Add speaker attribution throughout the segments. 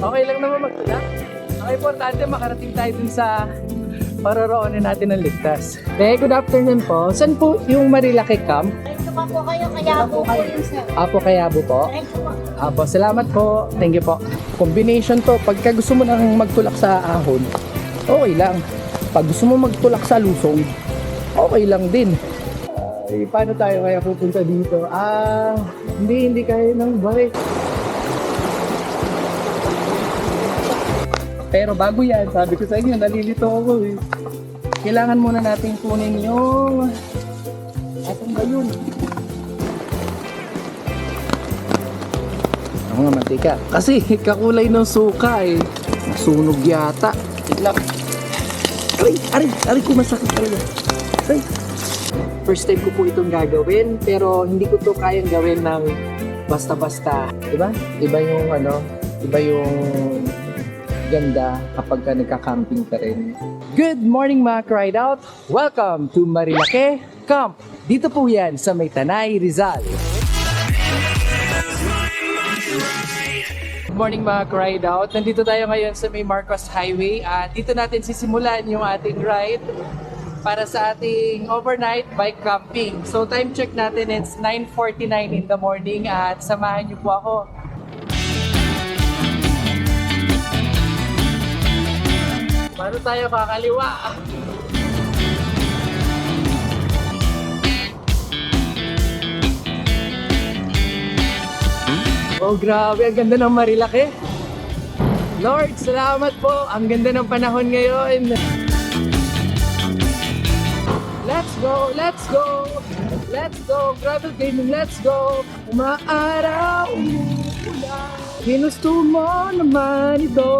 Speaker 1: Okay lang naman magtulak. Ang importante makarating tayo dun sa paroroonin natin ng ligtas. Good afternoon po. Saan po yung Marilaki Camp?
Speaker 2: Ito pa po kayo, kaya po po yun, sir.
Speaker 1: Apo Kayabo po.
Speaker 2: Ito po.
Speaker 1: Apo, salamat po. Thank you po. Combination to. Pagka gusto mo nang magtulak sa ahon, okay lang. Pag gusto mo magtulak sa lusong, okay lang din. Ay, paano tayo kaya pupunta dito? Hindi kaya ng bike. Pero bago yan, sabi ko sa inyo, nalilito ako eh. Kailangan muna natin kunin yung... Asan ba yun? Ang mga mantika. Kasi kakulay ng suka eh. Nasunog yata. Wait lang. Aray ko masakit talaga. Aray. First time ko po itong gagawin, pero hindi ko to kayang gawin ng basta-basta. Diba? Iba yung iba yung ganda kapag ka nagka-camping ka rin. Good morning mga Ride Out! Welcome to Marilaki Camp! Dito po yan sa May Tanay, Rizal. Good morning mga Ride Out! Nandito tayo ngayon sa May Marcos Highway at dito natin sisimulan yung ating ride para sa ating overnight bike camping. So time check natin, it's 9:49 in the morning at samahan niyo po ako. Paano tayo kakaliwa? Oh grabe, ang ganda ng Marilaki. Lord, salamat po. Ang ganda ng panahon ngayon. Let's go, let's go. Let's go, gravel gaming, let's go. Umaaraw, umuulan. Ginusto mo naman ito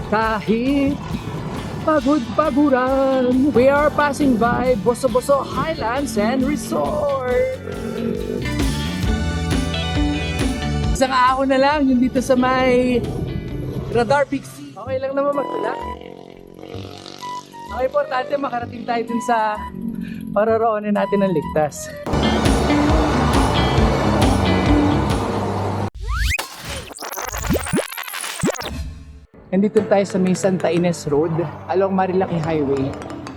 Speaker 1: kahit pagod-paguran. We are passing by Boso-Boso Highlands and Resort. Isang ahon na lang yung dito sa may Radar Pixie. Okay lang naman magtulak. Ang importante makarating tayo dun sa paroroonin natin ng ligtas. Nandito tayo sa may Santa Ines Road along Marilaki Highway.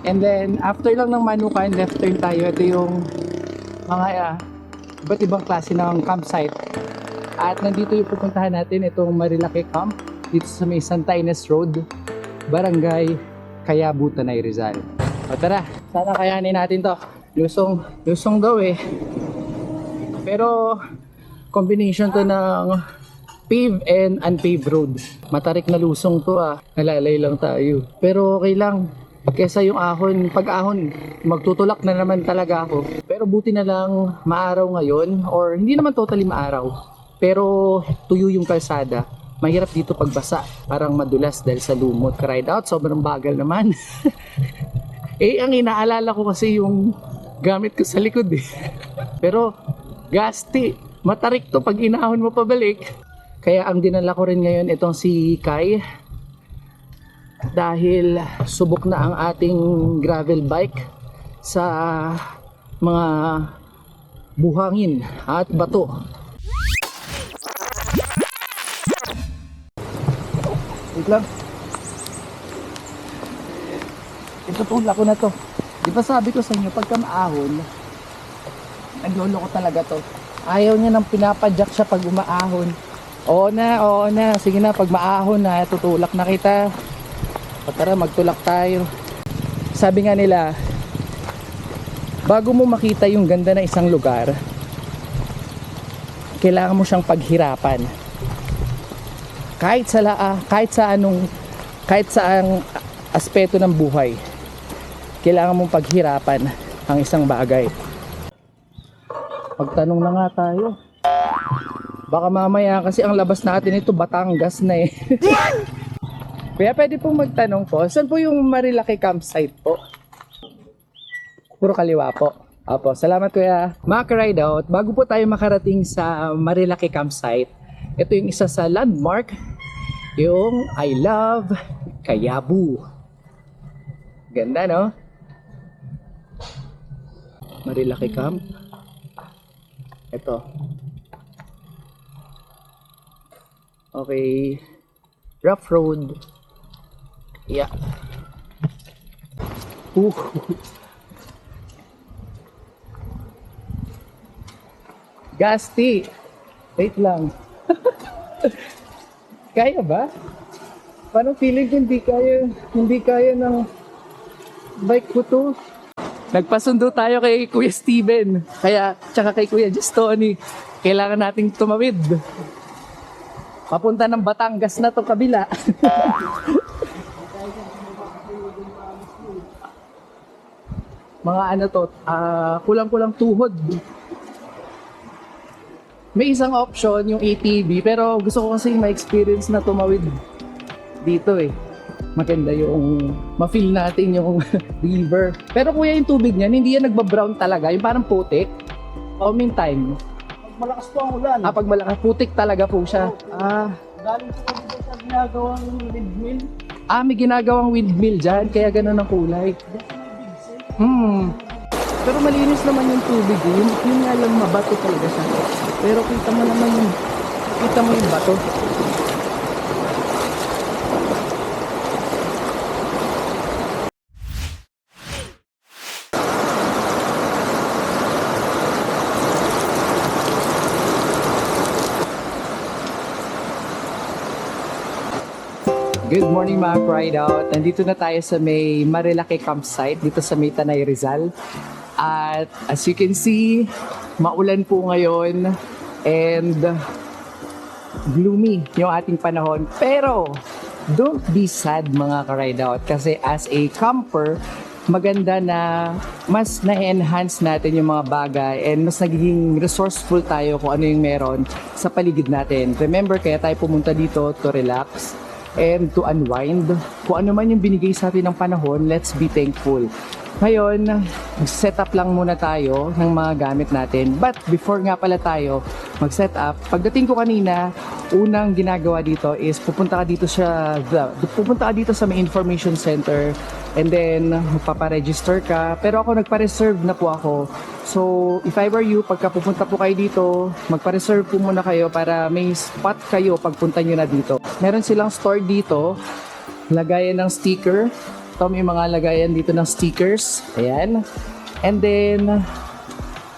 Speaker 1: And then after lang ng Manukan, left turn tayo. Ito yung mga iba't ibang klase ng campsite. At nandito yung pupuntahan natin, itong Marilaki Camp dito sa may Santa Ines Road, Barangay Kayabo, Tanay, Rizal. O tara, sana kayanin natin to. Lusong daw eh. Pero combination to ng paved and unpaved road. Matarik na lusong to Nalalay lang tayo. Pero okay lang. Kesa yung ahon, pag-ahon, magtutulak na naman talaga ako. Pero buti na lang maaraw ngayon, or hindi naman totally maaraw. Pero tuyo yung kalsada. Mahirap dito pagbasa. Parang madulas dahil sa lumot. Ride out, sobrang bagal naman. Ang inaalala ko kasi yung gamit ko sa likod eh. Pero gasti. Matarik to pag inahon mo pabalik. Kaya ang dinala ko rin ngayon itong si Kai dahil subok na ang ating gravel bike sa mga buhangin at bato. Wait lang. Itutulak ko na to. Di ba sabi ko sa inyo, pagka maahon, naglolo ko talaga to. Ayaw niya nang pinapadyak siya pag umaahon. Oo na. Sige na, pag maahon na, tutulak na kita. O tara, magtulak tayo. Sabi nga nila, bago mo makita yung ganda ng isang lugar, kailangan mo siyang paghirapan. Kahit saang aspeto ng buhay, kailangan mong paghirapan ang isang bagay. Magtanong na nga tayo. Baka mamaya kasi ang labas natin ito Batangas na eh. Kaya pwede pong magtanong po, saan po yung Marilaki campsite po? Puro kaliwa po. Opo, salamat kuya. Mga ka-ride out, bago po tayo makarating sa Marilaki campsite, ito yung isa sa landmark, yung I Love Kayabo. Ganda no? Marilaki Camp. Ito. Okay. Rough road. Yeah. Ooh. Gasti. Wait lang. Kaya ba? Parang feeling ko hindi kaya ng bike ko to. Nagpasundo tayo kay Kuya Steven. Kaya, tsaka kay Kuya Just Tony. Kailangan nating tumawid. Papunta ng Batangas na to kabila. Mga ano to, kulang-kulang tuhod. May isang option, yung ATV, pero gusto ko kasi ma-experience na tumawid dito eh. Maganda yung ma-feel natin yung river. Pero kuya, yung tubig niyan, hindi yan nagba-brown talaga, yung parang putik. O meantime,
Speaker 3: Malakas po ang ulan.
Speaker 1: pag malakas, putik talaga po siya.
Speaker 3: Galing po kami dito sa ginagawang windmill.
Speaker 1: May ginagawang windmill dyan, kaya ganun ang kulay. Pero malinis naman yung tubig eh. Yun nga lang, mabato talaga siya. Pero kita mo yung bato. Good morning mga Pride Out. Nandito na tayo sa may Marilaki campsite dito sa may Tanay Rizal. At as you can see, maulan po ngayon and gloomy yung ating panahon. Pero don't be sad mga ka-ride out kasi as a camper, maganda na mas na-enhance natin yung mga bagay and mas nagiging resourceful tayo kung ano yung meron sa paligid natin. Remember, kaya tayo pumunta dito to relax and to unwind. Kung ano man yung binigay sa atin ng panahon, let's be thankful. Ngayon, mag-set up lang muna tayo ng mga gamit natin. But before nga pala tayo mag-set up, pagdating ko kanina, unang ginagawa dito is pupunta ka dito sa may information center and then magpaparegister ka. Pero ako nagpa-reserve na po ako. So, if I were you, pagka pupunta po kayo dito, magpa-reserve po muna kayo para may spot kayo pagpunta nyo na dito. Meron silang store dito, lagayan ng sticker. Ito may mga lagayan dito ng stickers. Ayan. And then,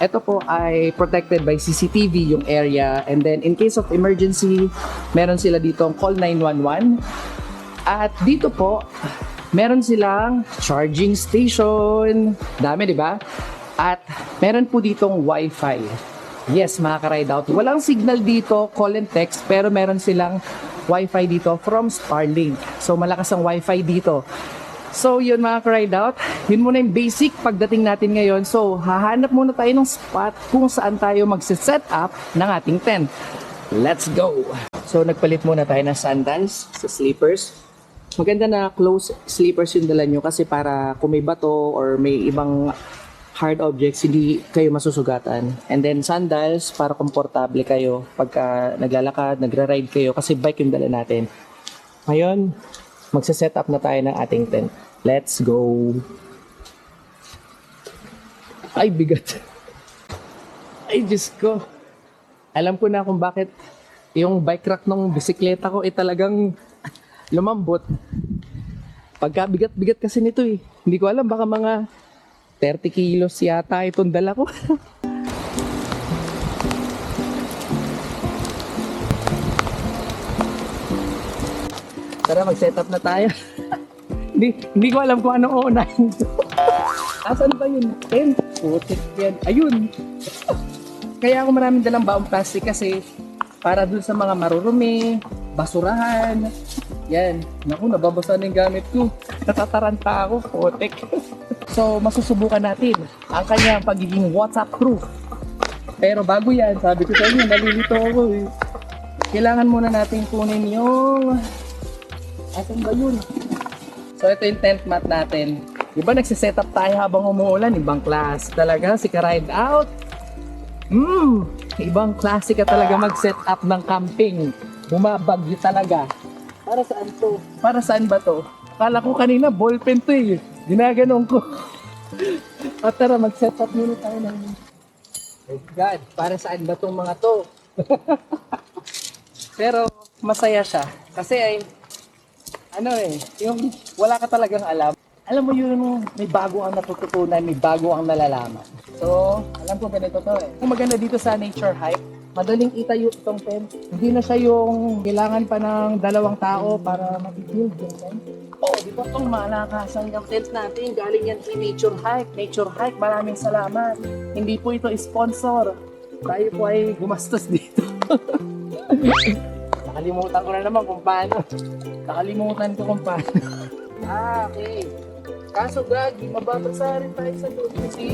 Speaker 1: ito po ay protected by CCTV yung area. And then, in case of emergency, meron sila dito ang call 911. At dito po, meron silang charging station. Dami, di ba? At meron po ditong Wi-Fi. Yes, mga ka-ride out. Walang signal dito, call and text, pero meron silang Wi-Fi dito from Starlink. So, malakas ang Wi-Fi dito. So, yun mga ka-ride out. Yun muna yung basic pagdating natin ngayon. So, hahanap muna tayo ng spot kung saan tayo magsiset up ng ating tent. Let's go! So, nagpalit muna tayo ng sandals sa slippers. Maganda na close slippers yung dala nyo kasi para kung may bato or may ibang hard objects, hindi kayo masusugatan. And then sandals para komportable kayo pagka naglalakad, nagra-ride kayo kasi bike yung dala natin. Ngayon, magsa-set up na tayo ng ating tent. Let's go! Ay, bigat! Ay, Diyos ko! Alam ko na kung bakit yung bike rack ng bisikleta ko talagang lumambot. Pagka bigat-bigat kasi nito eh. Hindi ko alam, baka mga 30 kilos yata itong dala ko. Tara, mag-set up na tayo. Hindi ko alam kung anong uunahin. Asan ba yun? Putik yan. Ayun. Kaya ako maraming dalang baong plastic kasi para dun sa mga marurumi, basurahan. Yan. Naku, nababasa na yung gamit ko. Natataranta ako. Putik. So, masusubukan natin ang kanyang pagiging waterproof. Pero bago yan, sabi ko sa inyo, nalilito ako eh. Kailangan muna natin kunin yung... Asan ba yun? So, ito yung tent mat natin. Diba nagsiset up tayo habang umuulan? Ibang class talaga si ka-ride out. Ibang klase ka talaga mag-set up ng camping. Bumabagyo talaga. Para saan to? Para saan ba to? Kala ko kanina ballpen to eh. Ginaganon ko. O tara, mag-set up muna tayo ng... Oh God, para saan ba tong mga to? Pero masaya siya. Kasi ay ano eh, yung wala ka talagang alam. Alam mo yun, may bago ang natututunan, may bago ang nalalaman. So, alam ko ganito to eh. Kung maganda dito sa nature hike, madaling itayo itong tent. Hindi na siya yung kailangan pa ng 2 tao para mag-build yung tent. Oh, di ba itong malakasan yung tent natin? Galing yan kay Nature Hike. Nature Hike, maraming salamat. Hindi po ito sponsor. Tayo po ay gumastos dito. Nakalimutan ko na naman kung paano. Nakalimutan ko kung paano. Okay. Kaso gagi, mababasa rin tayo sa loob kasi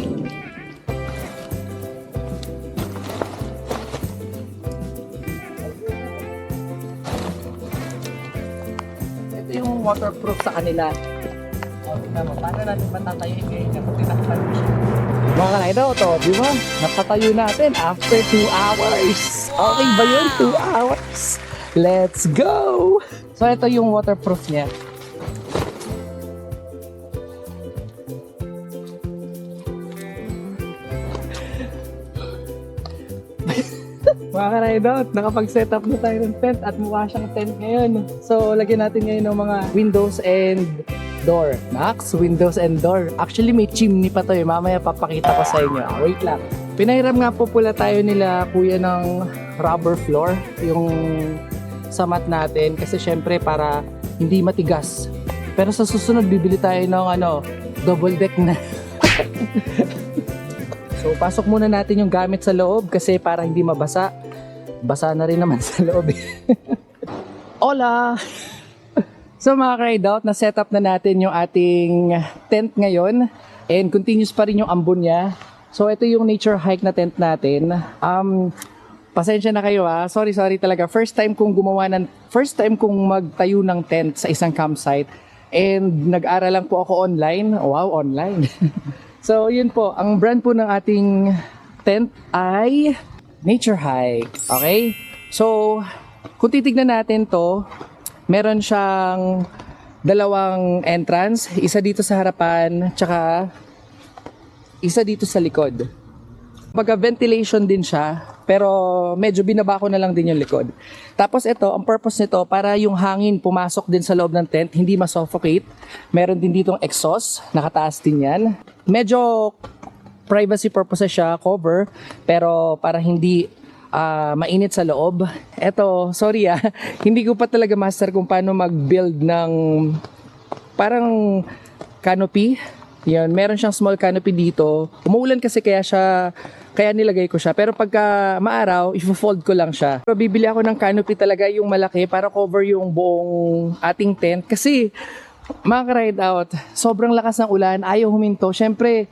Speaker 1: ito yung waterproof sa kanila. O, tingnan mo, paano natin matatayin ngayon kapag tinakpan mo siya? Mga kanaido, to, di ba? Napatayo natin after 2 hours. Okay ba yun? 2 hours? Let's go! So, ito yung waterproof niya. Mga kanaidot, nakapag-set up na tayo ng tent at mukha siyang tent ngayon. So, lagyan natin ngayon ng mga windows and door. Max, windows and door. Actually, may chimney pa to eh. Mamaya papakita ko sa inyo. Wait lang. Pinahiram nga po pula tayo nila kuya ng rubber floor. Yung sa mat natin. Kasi syempre para hindi matigas. Pero sa susunod, bibili tayo ng double deck na. So, pasok muna natin yung gamit sa loob kasi para hindi mabasa. Basa na rin naman sa loob. Hola! So, mga ka-ride-out, na-set up na natin yung ating tent ngayon. And continuous pa rin yung ambon niya. So, ito yung nature hike na tent natin. Pasensya na kayo ha. Sorry talaga. First time kong magtayo ng tent sa isang campsite. And nag-aral lang po ako online. Wow, online. So, yun po. Ang brand po ng ating tent ay Nature Hike. Okay? So, kung titignan natin to, meron siyang 2 entrance. Isa dito sa harapan, tsaka isa dito sa likod. Pagka-ventilation din siya, pero medyo binaba ko na lang din yung likod. Tapos ito, ang purpose nito, para yung hangin pumasok din sa loob ng tent, hindi ma-suffocate. Meron din ditong exhaust, nakataas din yan. Medyo privacy purposes siya, cover, pero para hindi mainit sa loob. Eto, sorry hindi ko pa talaga master kung paano mag-build ng parang canopy. Yan, meron siyang small canopy dito. Umuulan kasi kaya nilagay ko siya. Pero pagka maaraw, i-fold ko lang siya. Pero bibili ako ng canopy talaga yung malaki para cover yung buong ating tent. Kasi mga ka-ride out, sobrang lakas ng ulan, ayaw huminto. Syempre,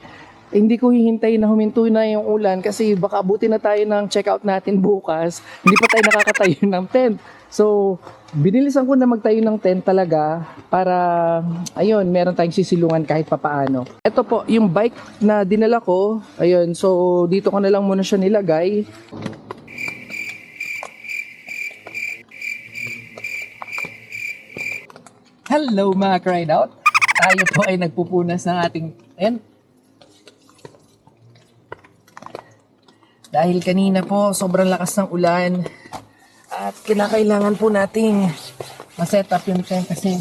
Speaker 1: hindi ko hihintayin na huminto na yung ulan kasi baka abutin na tayo ng checkout natin bukas. Hindi pa tayo nakakatayo ng tent. So, binilisan ko na magtayo ng tent talaga para, ayun, meron tayong sisilungan kahit papaano. Ito po, yung bike na dinala ko, ayun, so dito ko na lang muna siya nilagay. Hello mga ka-ride out! Tayo po ay nagpupunas ng ating tent. Dahil kanina po, sobrang lakas ng ulan at kinakailangan po nating ma-set up yung tent kasi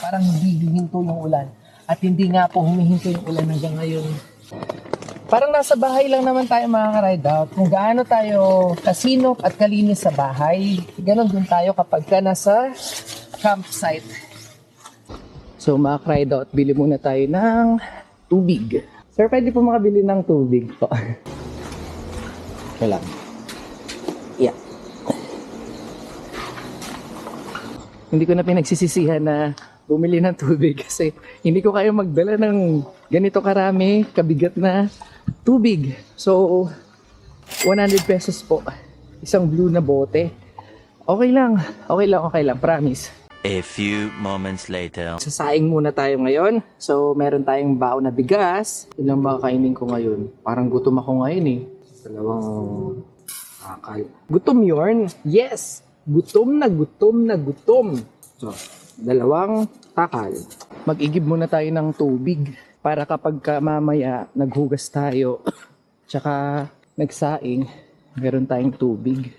Speaker 1: parang hindi huminto yung ulan. At hindi nga po humihinto yung ulan hanggang ngayon. Parang nasa bahay lang naman tayo mga ka-ride out. Kung gaano tayo kasinop at kalinis sa bahay, ganun din tayo kapag ka nasa campsite. So mga ka-ride out, bili muna tayo ng tubig. Sir, pwede po makabili ng tubig po. Lang. Yeah. Hindi ko na pinagsisisihan na bumili ng tubig kasi hindi ko kaya magdala ng ganito karami, kabigat na tubig. So, 100 pesos po. Isang blue na bote. Okay lang, promise.
Speaker 4: A few moments later.
Speaker 1: Sasaing muna tayo ngayon. So, meron tayong baon na bigas. Ilang ba kainin ko ngayon? Parang gutom ako ngayon eh. 2 akal. Gutom yun? Yes! Gutom na gutom. So, 2 takal. Mag-igib muna tayo ng tubig para kapag mamaya naghugas tayo tsaka nagsaing, meron tayong tubig.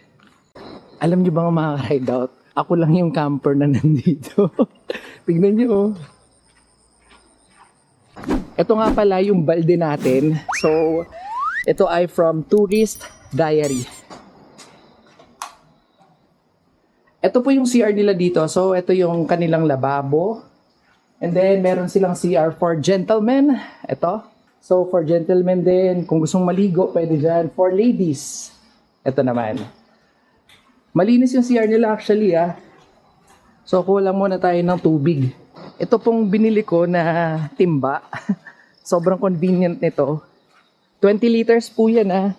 Speaker 1: Alam nyo ba mga ride out? Ako lang yung camper na nandito. Tignan nyo, oh. Ito nga pala yung balde natin. So, ito ay from Tourist Diary. Ito po yung CR nila dito. So, ito yung kanilang lababo. And then, meron silang CR for gentlemen. Ito. So, for gentlemen din, kung gustong maligo, pwede dyan. For ladies, ito naman. Malinis yung CR nila actually, ah. So, kulang muna tayo ng tubig. Ito pong binili ko na timba. Sobrang convenient nito. 20 liters po yan, ah.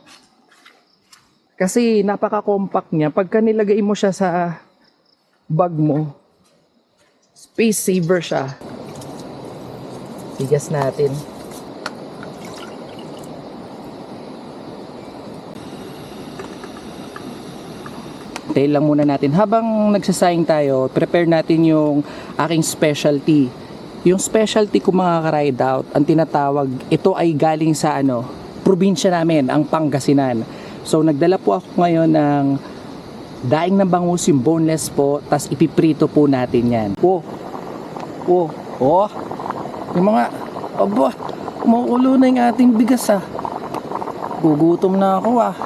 Speaker 1: Kasi napaka-compact niya. Pagka nilagay mo siya sa bag mo, space saver siya. Tigas natin. Tail lang muna natin. Habang nagsasayang tayo, prepare natin yung aking specialty. Yung specialty ko mga ka-ride out, ang tinatawag, ito ay galing sa probinsya namin, ang Pangasinan. So nagdala po ako ngayon ng daing ng bangus, yung boneless po, tas ipiprito po natin yan. Oh, yung mga, kumukulo na yung ating bigas ah. Gugutom na ako ah.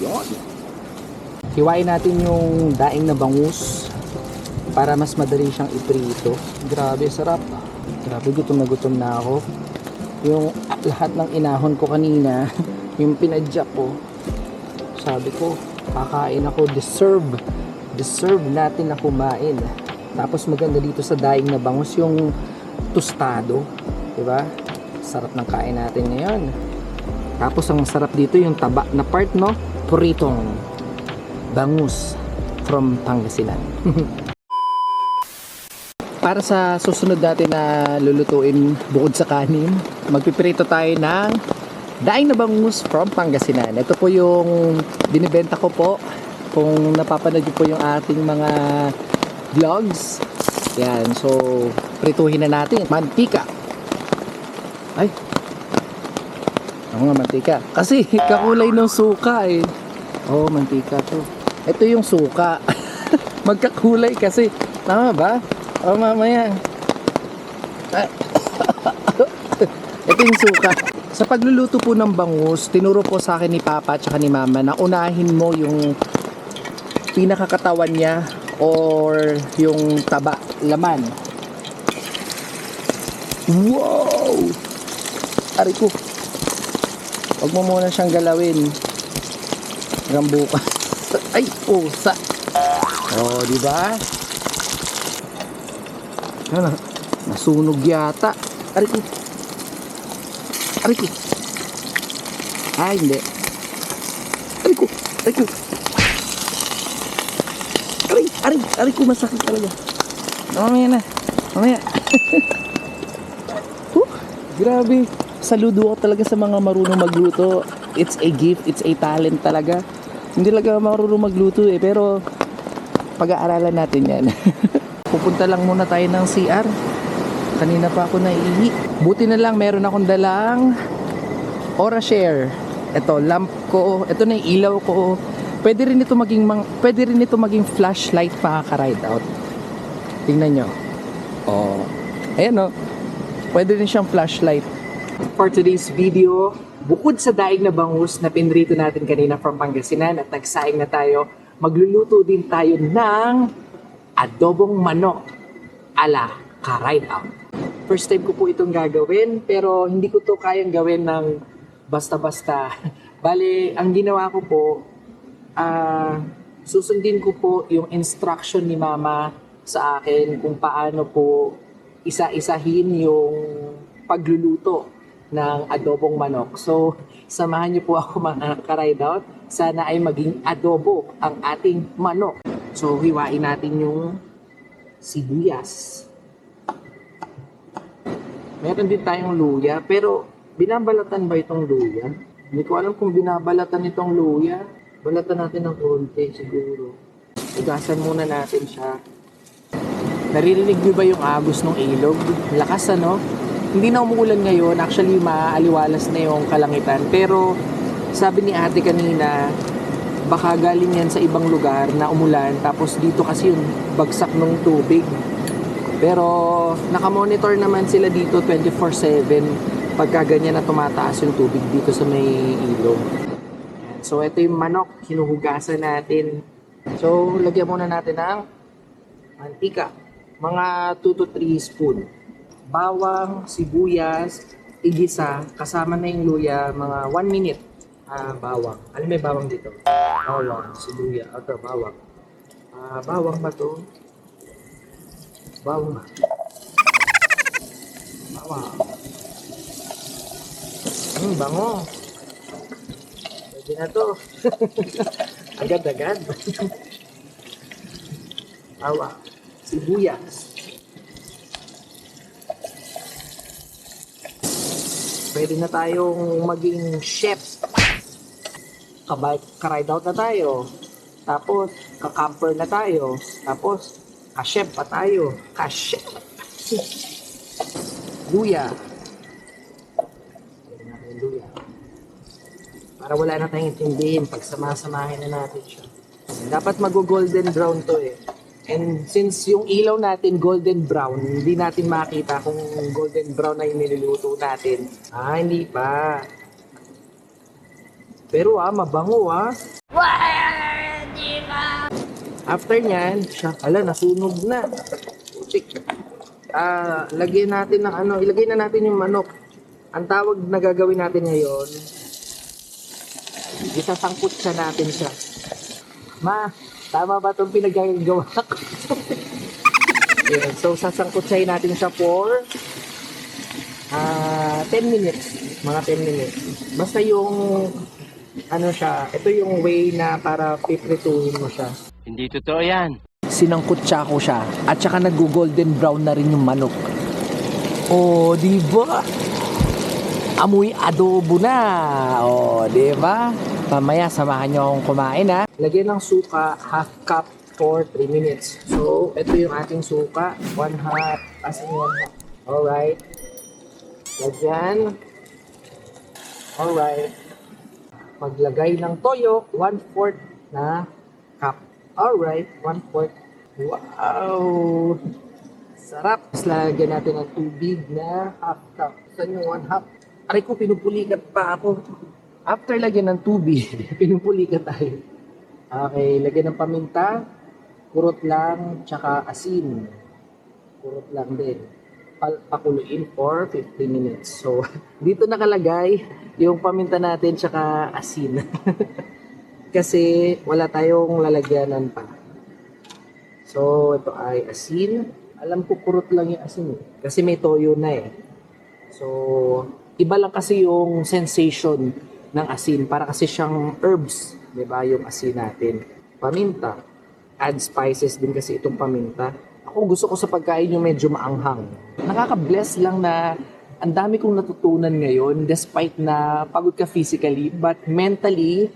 Speaker 1: Yun. Hiwain natin yung daing na bangus para mas madali siyang iprito. Grabe, sarap. Grabe, gutom na ako. Yung lahat ng inahon ko kanina, yung pinadyak ko, sabi ko, kakain ako, deserve natin na kumain. Tapos maganda dito sa daing na bangus yung tostado, diba? Sarap ng kain natin ngayon. Tapos ang sarap dito yung taba na part, no? Puritong bangus from Pangasinan. Para sa susunod natin na lulutuin bukod sa kanin, magpipirito tayo ng daing na bangus from Pangasinan. Ito po yung binibenta ko po. Kung napapanood niyo po yung ating mga vlogs. Yan, so prituhin na natin. Mantika. Ay, ako nga mantika. Kasi kakulay ng suka eh. Oh, mantika to. Ito yung suka. Magkakulay kasi. Tama ba? Oh, mamaya. Ito yung suka. Sa pagluluto po ng bangus, tinuro po sa akin ni Papa at ni Mama na unahin mo yung pinakakatawan niya or yung taba, laman. Wow! Ari ko. Huwag mo muna siyang galawin. Hanggang bukas. Ay, pusa. Oh, di ba? Ano? Nasunog yata. Ari ko. Ay, hindi. Ari ko. Ari ko, masakit talaga. Mamaya na. Grabe. Saludo ako talaga sa mga marunong magluto. It's a gift, it's a talent talaga. Hindi talaga marunong magluto eh, pero pag-aaralan natin yan. Pupunta lang muna tayo ng CR. Kanina pa ako naiihi. Buti na lang meron akong dalang OraShare. Ito, lamp ko. Ito na yung ilaw ko. Pwede rin ito maging flashlight pa ka-ride out. Tingnan nyo. Oh. Ayan o. Pwede rin siyang flashlight. For today's video, bukod sa daing na bangus na pinrito natin kanina from Pangasinan at nagsaing na tayo, magluluto din tayo ng adobong manok ala ka-ride out. First time ko po itong gagawin, pero hindi ko to kayang gawin ng basta-basta. Bale, ang ginawa ko po, susundin ko po yung instruction ni Mama sa akin kung paano po isa-isahin yung pagluluto ng adobong manok. So, samahan niyo po ako mga ka-ride out. Sana ay maging adobo ang ating manok. So, hiwain natin yung sibuyas. Meron din tayong luya, pero binabalatan ba itong luya? Hindi ko alam kung binabalatan itong luya. Balatan natin ng konti siguro. Ugasan muna natin siya. Naririnig niyo ba yung agos ng ilog? Lakas ano? Hindi na umuulan ngayon. Actually, maaliwalas na yung kalangitan. Pero sabi ni ate kanina, baka galing yan sa ibang lugar na umulan, tapos dito kasi yung bagsak ng tubig. Pero nakamonitor naman sila dito 24/7 pagka ganyan na tumataas yung tubig dito sa may ilog. So ito yung manok, hinuhugasan natin. So lagyan muna natin ng mantika, mga 2 to 3 spoon. Bawang, sibuyas, igisa, kasama na yung luya, mga 1 minute. Bawang. Ano may bawang dito? Bawang, sibuyas, ito, bawang. Bawang ba to? Bawang ba? Bawang. Bango. Pwede na to. Agad-agad. Bawang, sibuyas. Pwede na tayong maging chef. Ka-ride out na tayo. Tapos, ka-camper na tayo. Tapos, ka-chef pa tayo. Ka-chef. Luya. Pwede natin luya. Para wala na tayong intindihin pag sama-samahin na natin siya. Dapat mag-golden brown to eh. And since yung ilaw natin golden brown, hindi natin makita kung golden brown na yung niluluto natin. Hindi pa. Pero mabango After nyan, nasunog na. Putik. Lagyan natin ng ilagay na natin yung manok. Ang tawag na gagawin natin ngayon, isasangkot siya natin siya. Tama ba itong pinagagawa ko? Yeah, so sasangkotsahin natin siya for 10 minutes. Mga 10 minutes. Basta yung ito yung way na para piprituhin mo siya.
Speaker 4: Hindi totoo yan.
Speaker 1: Sinangkotsa ko siya at saka nag-golden brown na rin yung manok. Di ba? Amoy adobo na. Di ba? Mamaya samahan niyo akong kumain Lagyan ng suka, half cup for 3 minutes. So, ito yung ating suka. 1 half. As in 1 half. Alright. Lagyan. Alright. Maglagay ng toyo, 1/4 na cup. Alright, 1/4. Wow! Sarap. Tapos lagyan natin ng tubig na half cup. Saan yung 1 half? Aray ko, pinupulikat pa ako. After lagyan ng tubig, pinupulikat tayo. Okay, lagyan ng paminta, kurot lang, tsaka asin. Kurot lang din. Pakuluin for 15 minutes. So, dito nakalagay yung paminta natin tsaka asin. Kasi wala tayong lalagyanan pa. So, ito ay asin. Alam ko kurot lang yung asin kasi may toyo na So, iba lang kasi yung sensation ng asin. Para kasi siyang herbs, di ba, yung asin natin. Paminta. Add spices din kasi itong paminta. Ako gusto ko sa pagkain yung medyo maanghang. Nakaka-bless lang na ang dami kong natutunan ngayon despite na pagod ka physically, but mentally,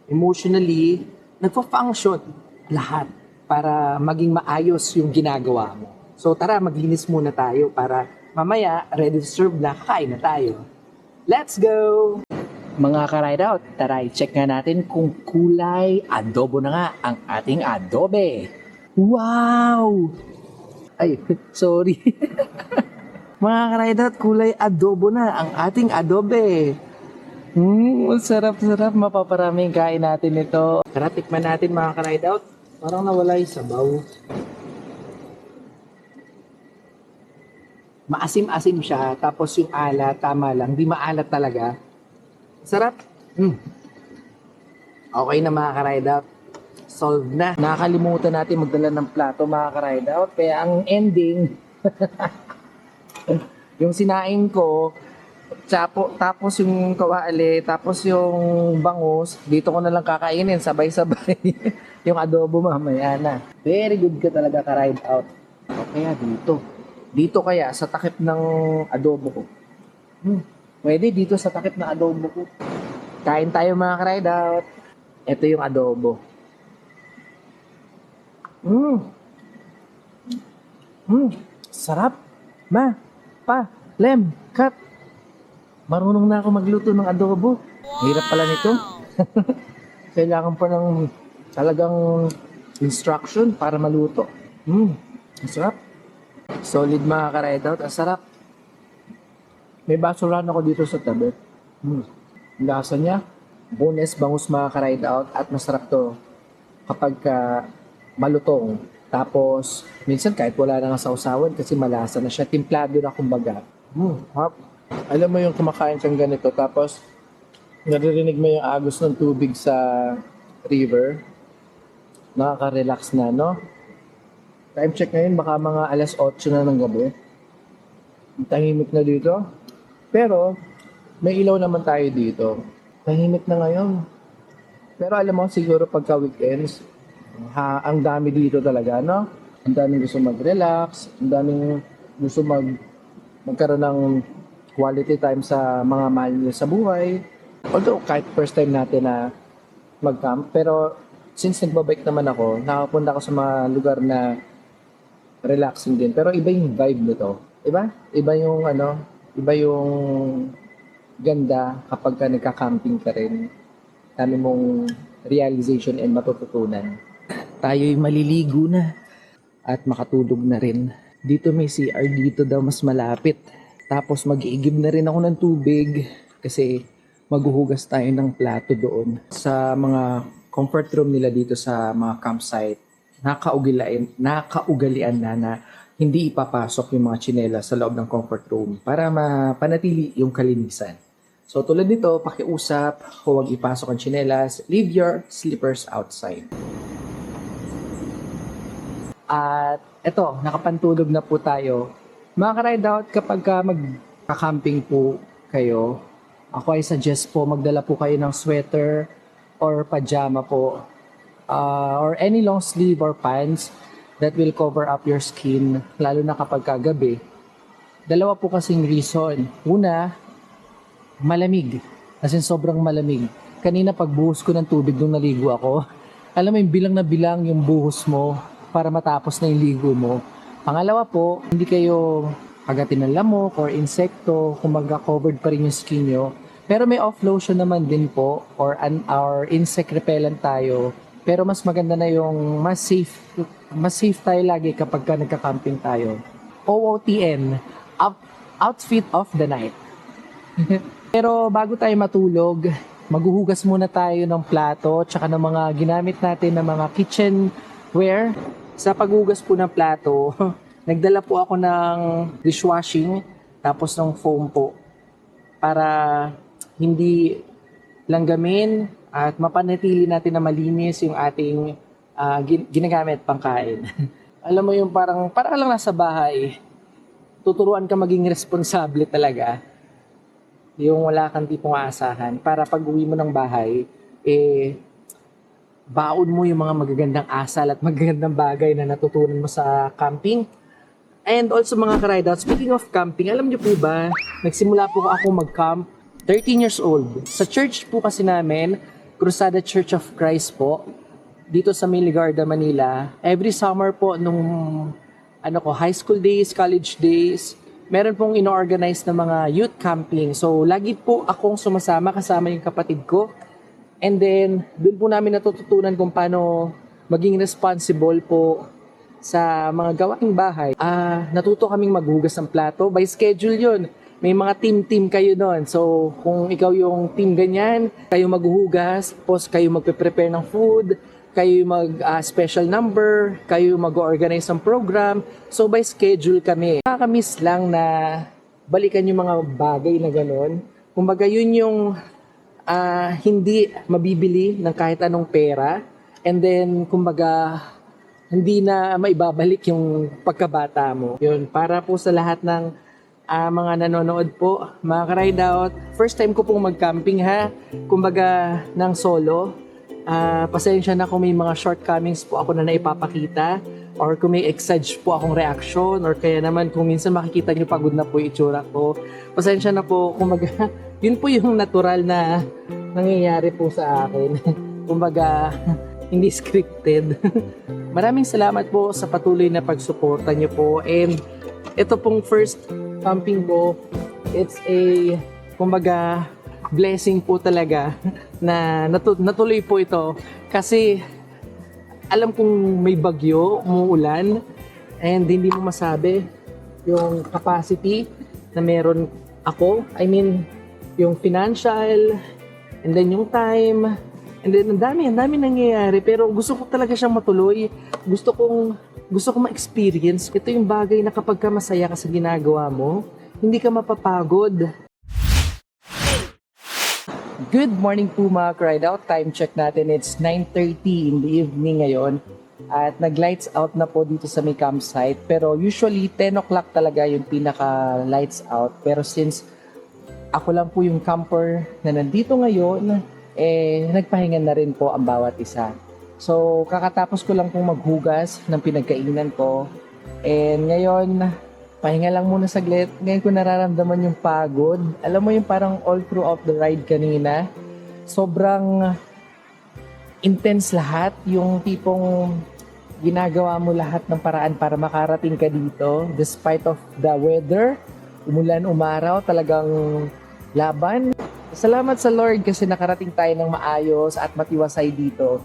Speaker 1: emotionally, nagpa-function lahat para maging maayos yung ginagawa mo. So tara, maglinis muna tayo para mamaya, ready to serve na, kakain na tayo. Let's go! Mga ka-ride out, tara i-check nga natin kung kulay adobo na nga ang ating adobe. Wow! Ay, sorry. Mga ka-ride out, kulay adobo na ang ating adobe. Sarap-sarap. Mapaparaming kain natin ito. Tara, tikman natin mga ka-ride out. Parang nawala yung sabaw. Maasim-asim siya, tapos yung alat, tama lang. Di maalat talaga. Sarap. Okay na mga ka-ride out. Solve na. Nakakalimutan natin magdala ng plato mga ka-ride out. Kaya ang ending, yung sinain ko, tapos yung kawali, tapos yung bangus, dito ko na lang kakainin, sabay-sabay. Yung adobo mamaya na. Very good ka talaga ka-ride out. O kaya dito. Dito kaya, sa takip ng adobo ko. Pwede dito sa takip ng adobo ko. Kain tayo mga ka-ride out. Ito yung adobo. Sarap. Ma, pa, Lem, Kat. Marunong na ako magluto ng adobo. Hirap pala nito. kailangan pa ng talagang instruction para maluto. Ang sarap. Solid mga ka-ride out. Ang sarap. May basurahan ako dito sa tabi. Lasa niya. Bonus, bangus mga ka-ride out. At masarap to kapag malutong. Tapos, minsan kahit wala na nga sausawan kasi malasa na siya. Timplado na kumbaga. Hap. Alam mo yung kumakain kang ganito. Tapos, naririnig mo yung agos ng tubig sa river. Nakaka-relax na, no? Time check ngayon, baka mga alas 8 na ng gabi. Tahimik na dito. Pero, may ilaw naman tayo dito. Tahimik na ngayon. Pero alam mo, siguro pagka weekends, ang dami dito talaga, no? Ang daming gusto mag-relax, ang daming gusto magkaroon ng quality time sa mga mahal nila sa buhay. Although, kahit first time natin na mag-camp, pero since nagbabike naman ako, nakapunta ako sa mga lugar na relaxing din. Pero iba yung vibe nito. Iba? Iba yung iba yung ganda kapag ka nagka-camping ka rin. Dami mong realization and matututunan. Tayo'y maliligo na at makatulog na rin. Dito may CR dito daw mas malapit. Tapos mag-iigib na rin ako ng tubig kasi maghuhugas tayo ng plato doon. Sa mga comfort room nila dito sa mga campsite, nakaugalian na hindi ipapasok yung mga tsinelas sa loob ng comfort room para mapanatili yung kalinisan. So tulad nito, pakiusap, huwag ipasok ang tsinelas, leave your slippers outside. At eto, nakapantulog na po tayo. Mga ka-ride out, kapag magka-camping po kayo, ako ay suggest po magdala po kayo ng sweater or pajama po or any long sleeve or pants that will cover up your skin, lalo na kapag kagabi. Dalawa po kasing reason. Una, malamig. As in, sobrang malamig. Kanina pagbuhos ko ng tubig nung naligo ako, alam mo yung bilang na bilang yung buhos mo para matapos na yung ligo mo. Pangalawa po, hindi kayo kagatin ng lamok or insekto, kumbaga covered pa rin yung skin nyo. Pero may off lotion naman din po or insect repellent tayo. Pero mas maganda na yung mas safe tayo lagi kapag ka nagka-camping tayo. OOTN, outfit of the night. Pero bago tayo matulog, maghuhugas muna tayo ng plato tsaka ng mga ginamit natin na mga kitchenware. Sa paghugas po ng plato, nagdala po ako ng dishwashing tapos ng foam po para hindi langgamin at mapanatili natin na malinis yung ating ginagamit pangkain. Alam mo yung parang lang nasa bahay, tuturuan ka maging responsable talaga. Yung wala kang tipong aasahan para pag uwi mo ng bahay, baon mo yung mga magagandang asal at magagandang bagay na natutunan mo sa camping. And also mga ka-ride out, speaking of camping, alam niyo po ba, nagsimula po ako mag-camp 13 years old. Sa church po kasi namin, Crusada Church of Christ po, dito sa Miligarda, Manila. Every summer po, nung high school days, college days, meron pong ino-organize na mga youth camping. So, lagi po akong sumasama kasama yung kapatid ko. And then, doon po namin natututunan kung paano maging responsible po sa mga gawaing bahay. Natuto kaming maghugas ng plato. By schedule yun. May mga team kayo doon. So, kung ikaw yung team ganyan, kayo maghuhugas, tapos kayo magpe-prepare ng food, kayo mag-special number, kayo mag-organize ng program. So, by schedule kami. Nakakamiss lang na balikan yung mga bagay na gano'n. Kumbaga, yun yung hindi mabibili ng kahit anong pera. And then, kumbaga, hindi na maibabalik yung pagkabata mo. Yun, para po sa lahat ng mga nanonood po, mga ka-ride out, first time ko pong mag-camping ha, kumbaga ng solo. Pasensya na kung may mga shortcomings po ako na naipapakita or kung may exage po akong reaction or kaya naman kung minsan makikita nyo pagod na po yung itsura ko. Pasensya na po, kumbaga, yun po yung natural na nangyayari po sa akin. Kumbaga, hindi scripted. Maraming salamat po sa patuloy na pagsuporta nyo po and ito pong first camping ko, it's a, kumbaga, blessing po talaga na natuloy po ito kasi alam kong may bagyo, umuulan, and hindi mo masabi yung capacity na meron ako. I mean, yung financial, and then yung time, and then ang dami nangyayari. Pero gusto ko talaga siyang matuloy. Gusto kong ma-experience. Ito yung bagay na kapag ka masaya ka sa ginagawa mo, hindi ka mapapagod. Good morning po mga Cried Out. Time check natin. It's 9:30 in the evening ngayon. At nag-lights out na po dito sa may campsite. Pero usually 10 o'clock talaga yung pinaka-lights out. Pero since ako lang po yung camper na nandito ngayon, nagpahinga na rin po ang bawat isa. So kakatapos ko lang pong maghugas ng pinagkainan ko. And ngayon, pahinga lang muna saglit. Ngayon ko nararamdaman yung pagod. Alam mo yung parang all throughout the ride kanina, sobrang intense lahat. Yung tipong ginagawa mo lahat ng paraan para makarating ka dito. Despite of the weather, umulan, umaraw, talagang laban. Salamat sa Lord kasi nakarating tayo ng maayos at matiwasay dito.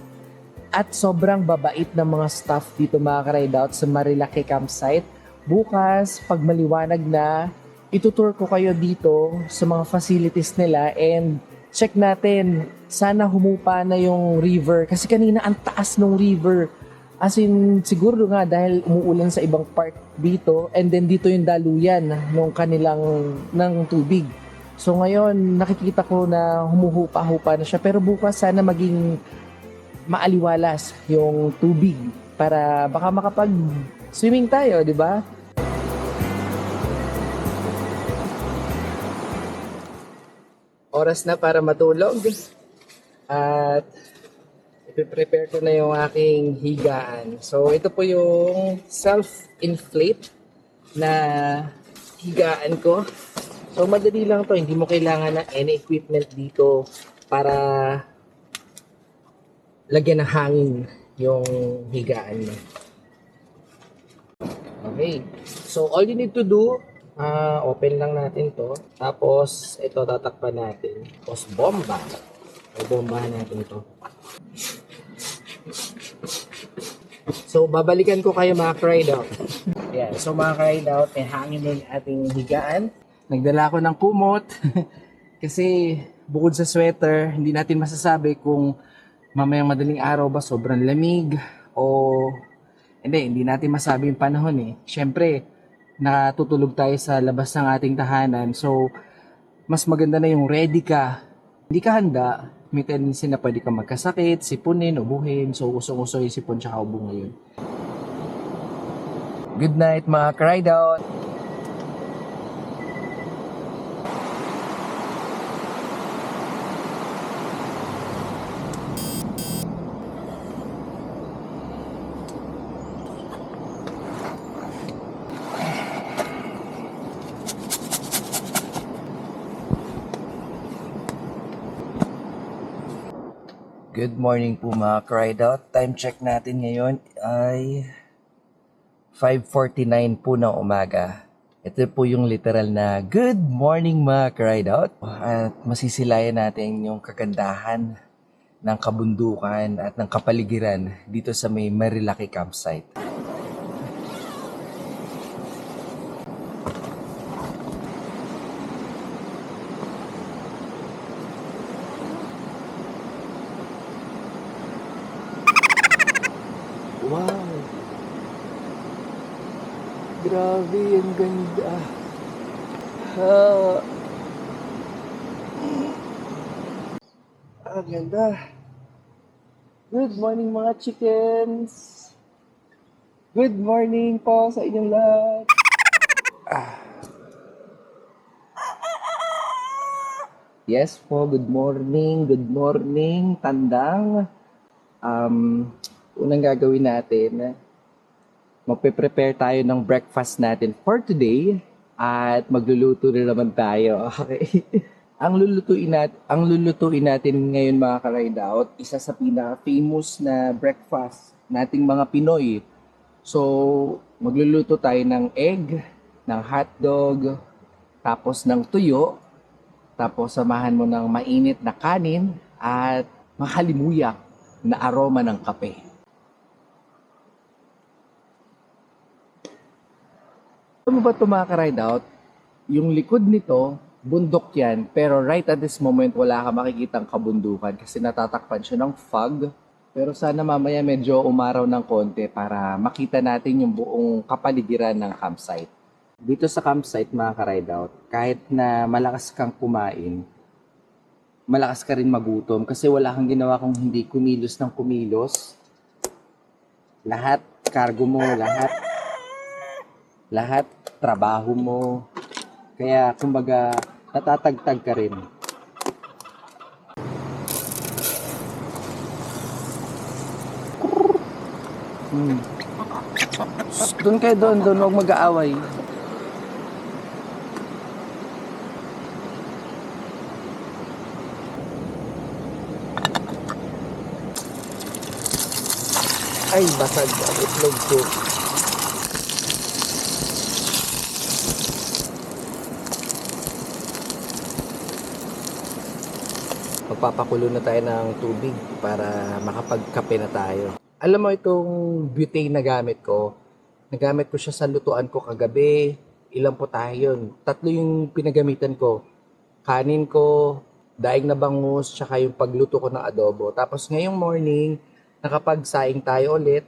Speaker 1: At sobrang babait ng mga staff dito mga ka-ride out sa Marilaki Campsite. Bukas, pag maliwanag na, itutour ko kayo dito sa mga facilities nila and check natin, sana humupa na yung river. Kasi kanina ang taas ng river. As in, siguro nga dahil umuulan sa ibang part dito and then dito yung daluyan ng kanilang ng tubig. So ngayon, nakikita ko na humuhupa-hupa na siya. Pero bukas sana maging maaliwalas yung tubig para baka makapag-swimming tayo, di ba? Oras na para matulog at ipiprepare ko na yung aking higaan. So ito po yung self-inflate na higaan ko. So madali lang to, hindi mo kailangan ng any equipment dito para lagyan ng hangin yung higaan mo. Okay, so all you need to do, open lang natin to. Tapos, ito tatakpan natin. Tapos, bomba. O, bombahan natin to. So, babalikan ko kayo mga Cried Out. Ayan. So, mga Cried Out, may hangin na yung ating higaan. Nagdala ko ng kumot. Kasi, bukod sa sweater, hindi natin masasabi kung mamayang madaling araw ba sobrang lamig o hindi natin masabi yung panahon eh. Siyempre, natutulog tayo sa labas ng ating tahanan. So, mas maganda na yung ready ka. Hindi ka handa, may tendency na pwede ka magkasakit, sipunin, ubuhin. So, usong-uso yung sipon tsaka ubo ngayon. Good night mga Cried Out! Good morning po mga Cried Out. Time check natin ngayon ay 5:49 po ng umaga. Ito po yung literal na good morning mga Cried Out. At masisilayan natin yung kagandahan ng kabundukan at ng kapaligiran dito sa may Marilaki Campsite. Wow! Grabe, ang ganda. Ang ganda. Good morning mga chickens. Good morning po sa inyong lahat. Yes po, good morning. Good morning, Tandang. Unang gagawin natin, magpe-prepare tayo ng breakfast natin for today at magluluto na naman tayo. Okay. Ang lulutuin natin ngayon mga ka-Ride Out, isa sa pinaka-famous na breakfast nating mga Pinoy. So, magluluto tayo ng egg, ng hotdog, tapos ng tuyo, Tapos samahan mo ng mainit na kanin at makalimuyak na aroma ng kape. Ano mo ba ito mga ka-ride out? Yung likod nito, bundok yan, pero right at this moment wala ka makikitang kabundukan kasi natatakpan siya ng fog. Pero sana mamaya medyo umaraw ng konti para makita natin yung buong kapaligiran ng campsite. Dito sa campsite mga ka-ride out, kahit na malakas kang kumain, malakas ka rin magutom kasi wala kang ginawa kung hindi kumilos ng kumilos. Lahat, cargo mo, lahat, trabaho mo. Kaya, kumbaga, natatagtag ka rin. Doon kayo doon, huwag mag-aaway. Ay, basag ang itlog ko. Magpapakulo na tayo ng tubig para makapagkape na tayo. Alam mo itong butane na gamit ko, nagamit ko siya sa lutuan ko kagabi. Ilan po tayo yun? 3 yung pinagamitan ko. Kanin ko, daing na bangus, tsaka yung pagluto ko ng adobo. Tapos ngayong morning, nakapagsaing tayo ulit,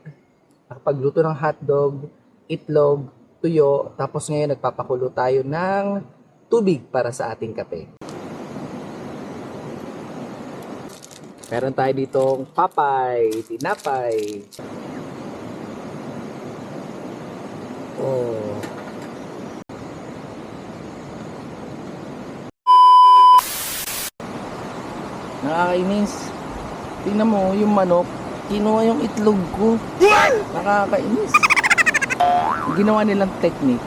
Speaker 1: nakapagluto ng hotdog, itlog, tuyo, tapos ngayon nagpapakulo tayo ng tubig para sa ating kape. Meron tayo ditong papay, tinapay. Oh. Nakakainis. Tingnan mo yung manok. Kinuha yung itlog ko. Nakakainis. Ginawa nilang technique.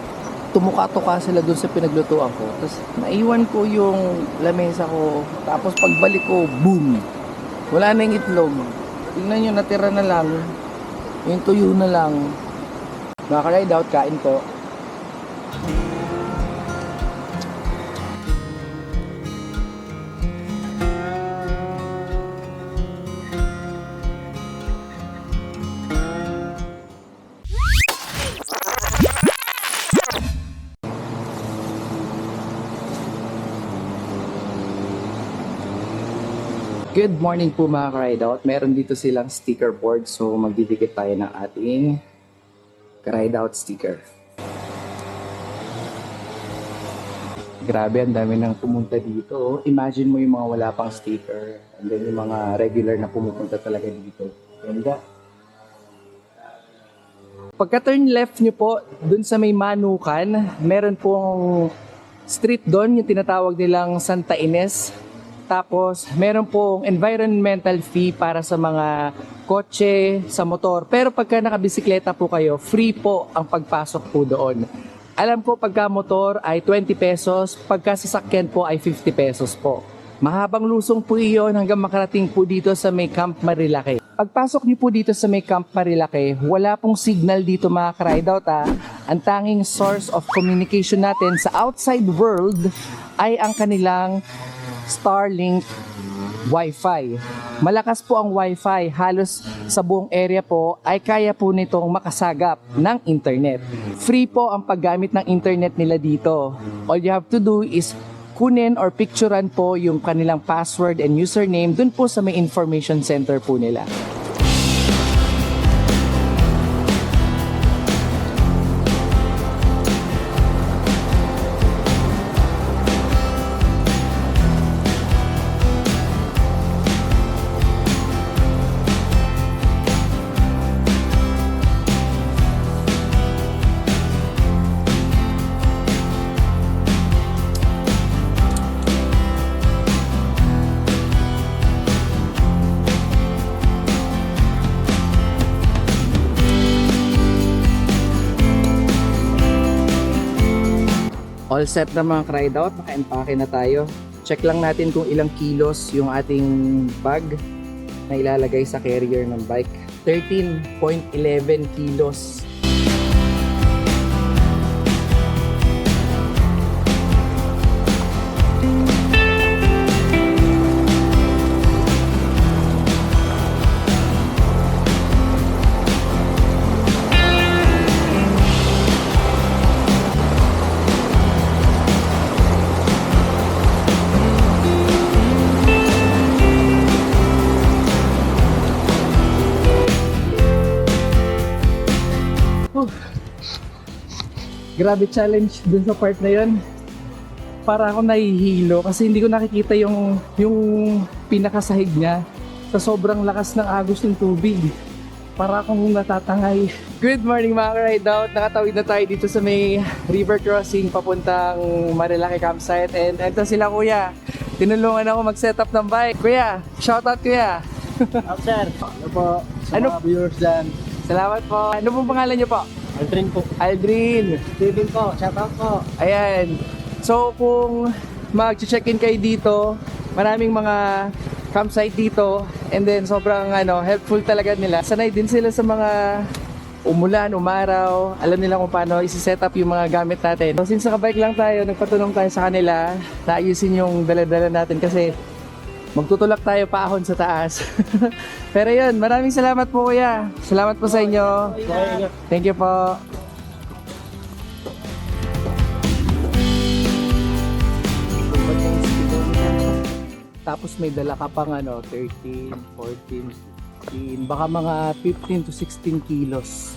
Speaker 1: Tumuka-tuka sila dun sa pinaglutuan ko. Tapos naiwan ko yung lamesa ko. Tapos pagbalik ko, boom! Wala na yung itlog. Tingnan nyo, natira na lang. Yung tuyo na lang. Nakaka-ride out, kain ko. Good morning po mga ka-ride out. Meron dito silang sticker board. So magdidikit tayo ng ating ka-ride out sticker. Grabe, ang dami nang pumunta dito. Imagine mo yung mga wala pang sticker. And then yung mga regular na pumupunta talaga dito. Ganda. Pagka-turn left nyo po, dun sa may Manukan, meron pong street doon, yung tinatawag nilang Santa Ines. Tapos, meron pong environmental fee para sa mga kotse, sa motor. Pero pagka nakabisikleta po kayo, free po ang pagpasok po doon. Alam ko pagka motor ay 20 pesos, pagka sasakyan po ay 50 pesos po. Mahabang lusong po iyon hanggang makarating po dito sa may Camp Marilake. Pagpasok niyo po dito sa may Camp Marilake, wala pong signal dito mga ka-ride out ha. Ang tanging source of communication natin sa outside world ay ang kanilang Starlink Wi-Fi. Malakas po ang Wi-Fi. Halos sa buong area po ay kaya po nitong makasagap ng internet. Free po ang paggamit ng internet nila dito. All you have to do is kunin or picturean po yung kanilang password and username dun po sa may information center po nila. All set na mga ka-ride out, naka-empake na tayo. Check lang natin kung ilang kilos yung ating bag na ilalagay sa carrier ng bike. 13.11 kilos. Grabe challenge dun sa part na yun. Para ako nahihilo kasi hindi ko nakikita yung pinakasahig niya sa sobrang lakas ng agos ng tubig. Para akong natatangay. Good morning mga ka-ride out. Nakatawid na tayo dito sa may river crossing papuntang Marilaki campsite. And ito sila kuya. Tinulungan ako mag-set up ng bike. Kuya, shoutout kuya.
Speaker 3: Sir, ano po sa
Speaker 1: Ano?
Speaker 3: mga viewers dyan?
Speaker 1: Salamat po. Ano pong pangalan niyo po?
Speaker 3: Aldrin po.
Speaker 1: Aldrin.
Speaker 3: Steven po, shout out po.
Speaker 1: Ayan. So kung mag-check-in kayo dito, maraming mga campsite dito and then sobrang helpful talaga nila. Sanay din sila sa mga umulan, umaraw. Alam nila kung paano isi-set up yung mga gamit natin. So since nakabike lang tayo, nagpatulong tayo sa kanila na ayusin yung dala-dala natin kasi magtutulak tayo paahon sa taas. Pero yun, maraming salamat po kuya. Salamat po sa inyo.
Speaker 3: Okay,
Speaker 1: Thank you po. Tapos may dala ka pang 13, 14, 15, baka mga 15 to 16 kilos